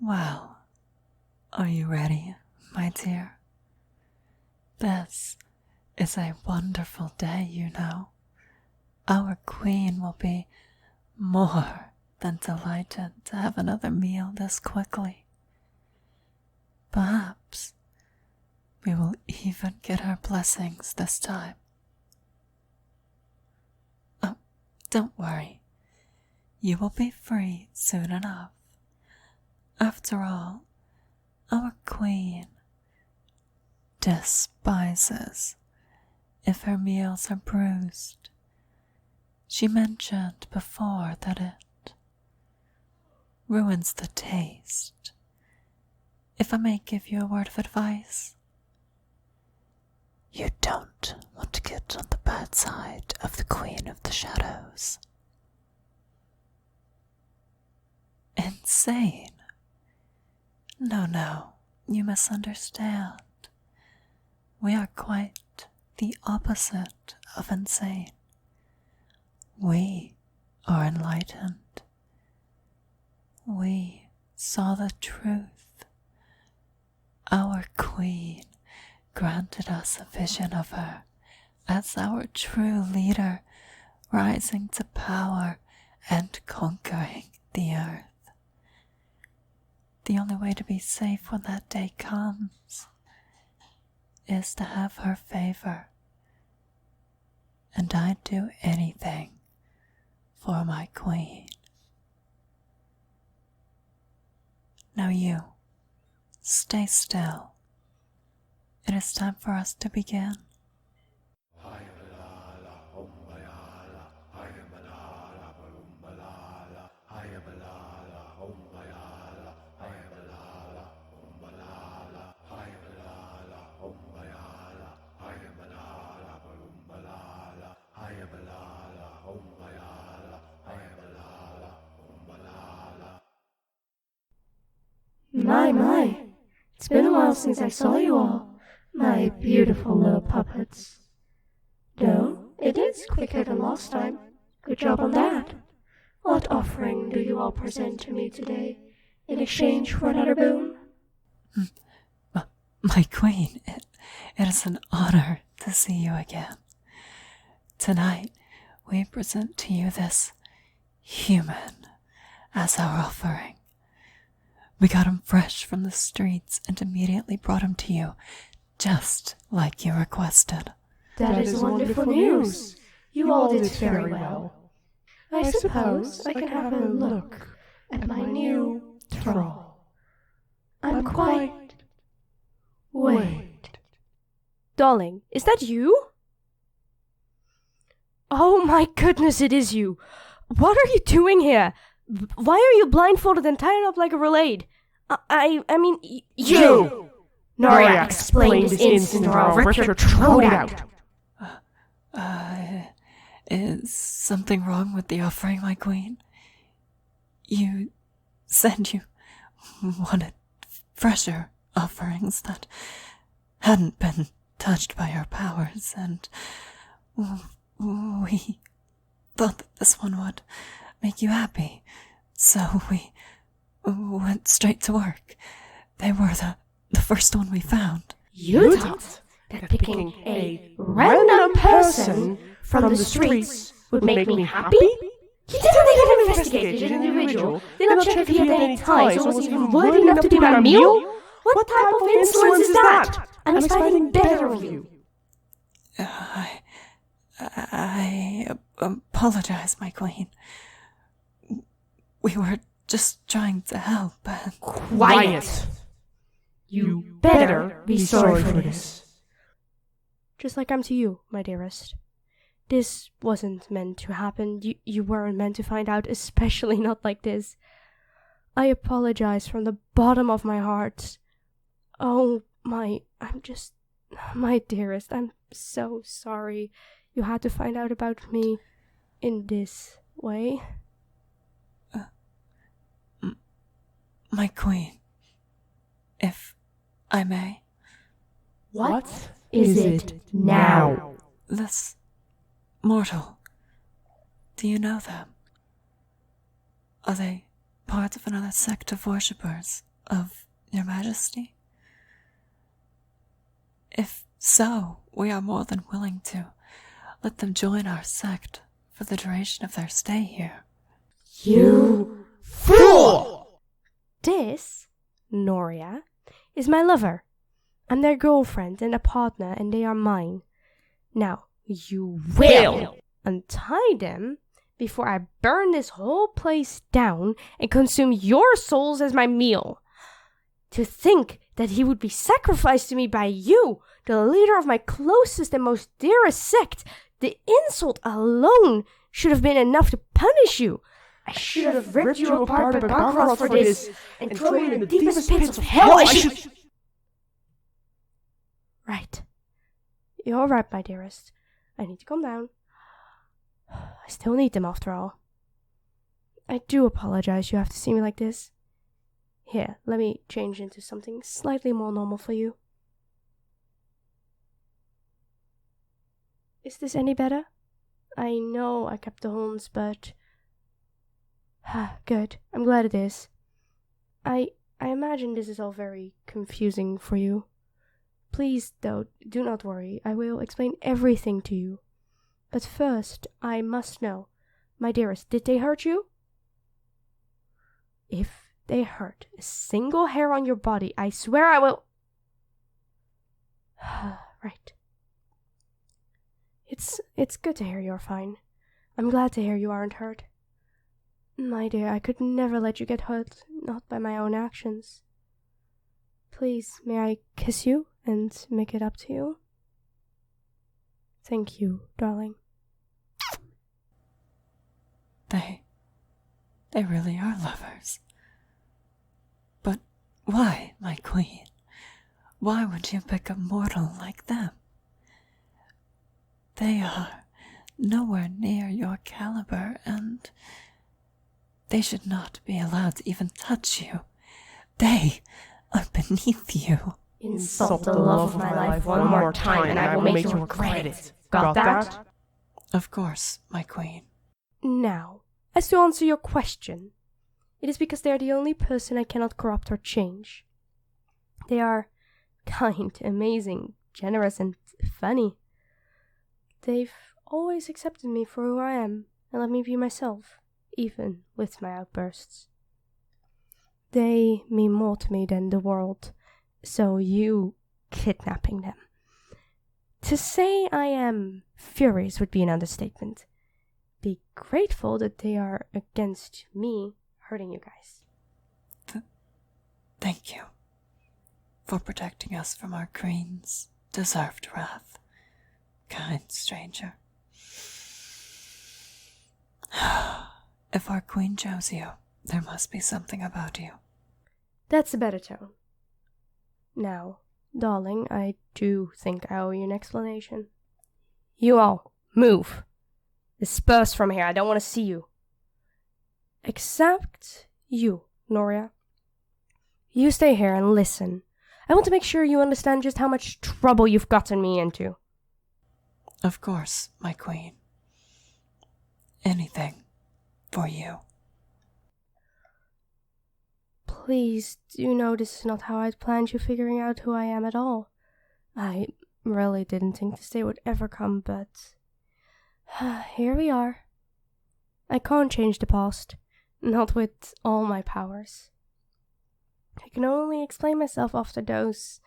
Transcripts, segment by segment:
Well, are you ready, my dear? This is a wonderful day, you know. Our queen will be more than delighted to have another meal this quickly. Perhaps we will even get her blessings this time. Oh, don't worry. You will be free soon enough. After all, our queen despises if her meals are bruised. She mentioned before that it ruins the taste. If I may give you a word of advice, you don't want to get on the bad side of the Queen of the Shadows. Insane? No, you misunderstand. We are quite the opposite of insane. We are enlightened. We saw the truth. Our queen granted us a vision of her as our true leader, rising to power and conquering the earth. The only way to be safe when that day comes is to have her favor. And I'd do anything for my queen. Now you, stay still. It is time for us to begin. My, it's been a while since I saw you all, my beautiful little puppets. Though it is quicker than last time. Good job on that. What offering do you all present to me today in exchange for another boon? My queen, it is an honor to see you again. Tonight, we present to you this human as our offering. We got him fresh from the streets and immediately brought him to you, just like you requested. That is wonderful news. You all did very well. I suppose I can have a look at my new thrall. I'm quite... Wait. Darling, is that you? Oh my goodness, it is you. What are you doing here? Why are you blindfolded and tied up like a relade? I mean, You! Noria, explain this instant or I'll rip your throat out. Is something wrong with the offering, my queen? You said you wanted fresher offerings that hadn't been touched by our powers, and we thought that this one would make you happy, so we went straight to work. They were the first one we found. You thought that picking a random person from the streets would make me happy? You didn't even investigate the individual, did not check if he had any ties or was even worthy enough to be my meal? What type of insolence is that? I'm expecting better of you. I apologize, my queen. We were just trying to help, and... Quiet! You better be sorry for this. just like I'm to you, my dearest. This wasn't meant to happen. You weren't meant to find out, especially not like this. I apologize from the bottom of my heart. Oh, my dearest, I'm so sorry you had to find out about me in this way. My queen, if I may. What is it now? This mortal, do you know them? Are they part of another sect of worshippers of your majesty? If so, we are more than willing to let them join our sect for the duration of their stay here. You fool! This, Noria, is my lover. I'm their girlfriend and a partner, and they are mine. Now, you will untie them before I burn this whole place down and consume your souls as my meal. To think that he would be sacrificed to me by you, the leader of my closest and most dearest sect, the insult alone should have been enough to punish you. I should have ripped you apart by Baccarat for this and thrown you in the deepest pits of hell. I should... Right. You're right, my dearest. I need to calm down. I still need them after all. I do apologize you have to see me like this. Here, let me change into something slightly more normal for you. Is this any better? I know I kept the horns, but... Good. I'm glad it is. I imagine this is all very confusing for you. Please, though, do not worry. I will explain everything to you. But first, I must know. My dearest, did they hurt you? If they hurt a single hair on your body, I swear I will... Right. It's good to hear you're fine. I'm glad to hear you aren't hurt. My dear, I could never let you get hurt, not by my own actions. Please, may I kiss you and make it up to you? Thank you, darling. They really are lovers. But why, my queen? Why would you pick a mortal like them? They are nowhere near your caliber, and they should not be allowed to even touch you. They are beneath you. Insult the love of my life one more time, and I will make you regret it. Got that? Of course, my queen. Now, as to answer your question, it is because they are the only person I cannot corrupt or change. They are kind, amazing, generous, and funny. They've always accepted me for who I am and let me be myself, even with my outbursts. They mean more to me than the world, so you kidnapping them. To say I am furious would be an understatement. Be grateful that they are against me hurting you guys. Thank you for protecting us from our queen's deserved wrath, kind stranger. If our queen chose you, there must be something about you. That's a better tone. Now, darling, I do think I owe you an explanation. You all, move. Disperse from here, I don't want to see you. Except you, Noria. You stay here and listen. I want to make sure you understand just how much trouble you've gotten me into. Of course, my queen. Anything for you. Please do know this is not how I'd planned you figuring out who I am at all. I really didn't think this day would ever come, but here we are. I can't change the past, not with all my powers. I can only explain myself after those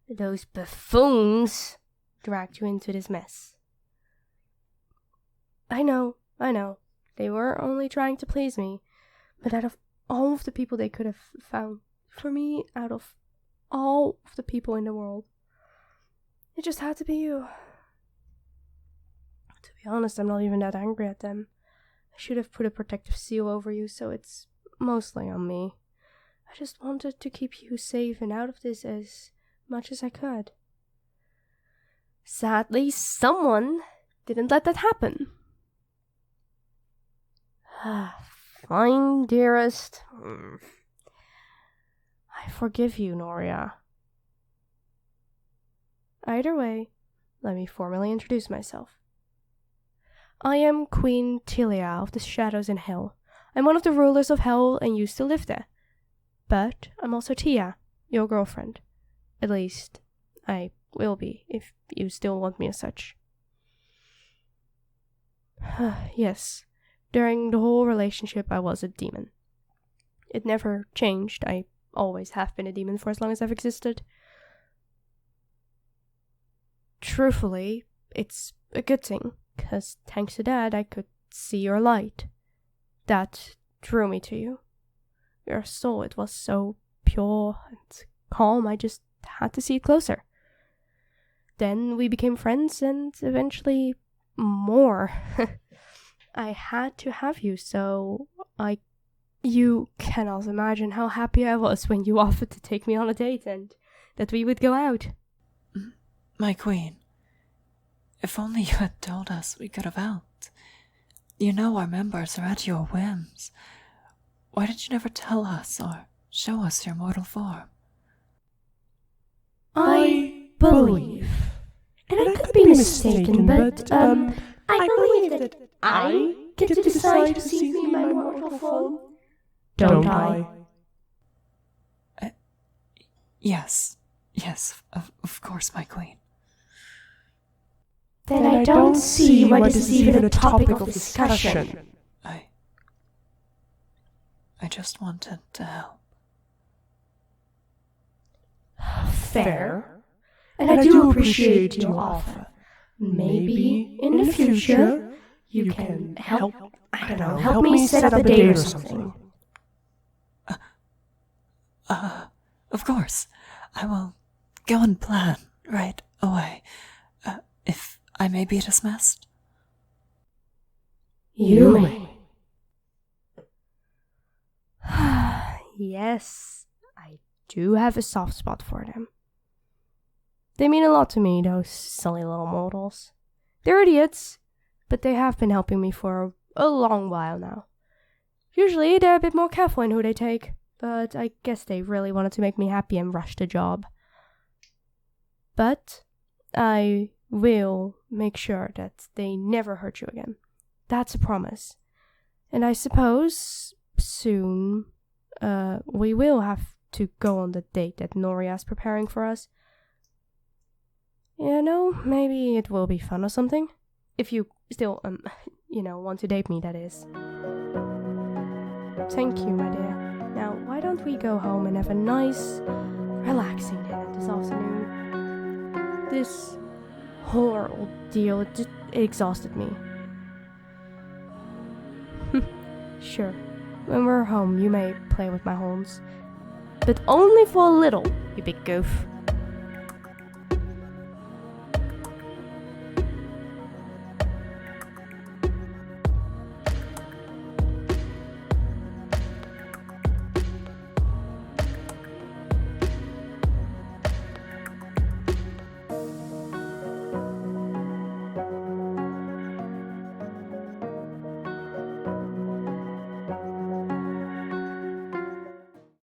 buffoons dragged you into this mess. I know, they were only trying to please me, but out of all of the people they could have found for me, out of all of the people in the world, it just had to be you. To be honest, I'm not even that angry at them. I should have put a protective seal over you, so it's mostly on me. I just wanted to keep you safe and out of this as much as I could. Sadly, someone didn't let that happen. Fine, dearest. I forgive you, Noria. Either way, let me formally introduce myself. I am Queen Tilia of the Shadows in Hell. I'm one of the rulers of Hell and used to live there. But I'm also Tia, your girlfriend. At least, I will be, if you still want me as such. Yes, during the whole relationship I was a demon. It never changed. I always have been a demon for as long as I've existed. Truthfully, it's a good thing, because thanks to that I could see your light. That drew me to you. Your soul, it was so pure and calm, I just had to see it closer. Then we became friends and eventually more. I had to have you, so you cannot imagine how happy I was when you offered to take me on a date and that we would go out. My queen, if only you had told us, we could have helped. You know our members are at your whims. Why did you never tell us or show us your mortal form? I believe, and I could be mistaken, but I believe that I get to decide who sees me in my mortal form. Don't I? Yes, of course, my queen. Then I don't see why this is even a topic of discussion. I just wanted to help. Fair. And I do appreciate your offer. Maybe in the future you can help, I don't know, help me set up a date or something. Of course. I will go and plan right away. If I may be dismissed. You may. Yes, I do have a soft spot for them. They mean a lot to me, those silly little mortals. They're idiots, but they have been helping me for a long while now. Usually they're a bit more careful in who they take, but I guess they really wanted to make me happy and rush the job. But I will make sure that they never hurt you again. That's a promise. And I suppose soon we will have to go on the date that Noria's preparing for us. You know, maybe it will be fun or something. If you still, want to date me, that is. Thank you, my dear. Now, why don't we go home and have a nice, relaxing dinner this afternoon? This whole ordeal, it exhausted me. Sure, when we're home, you may play with my horns. But only for a little, you big goof.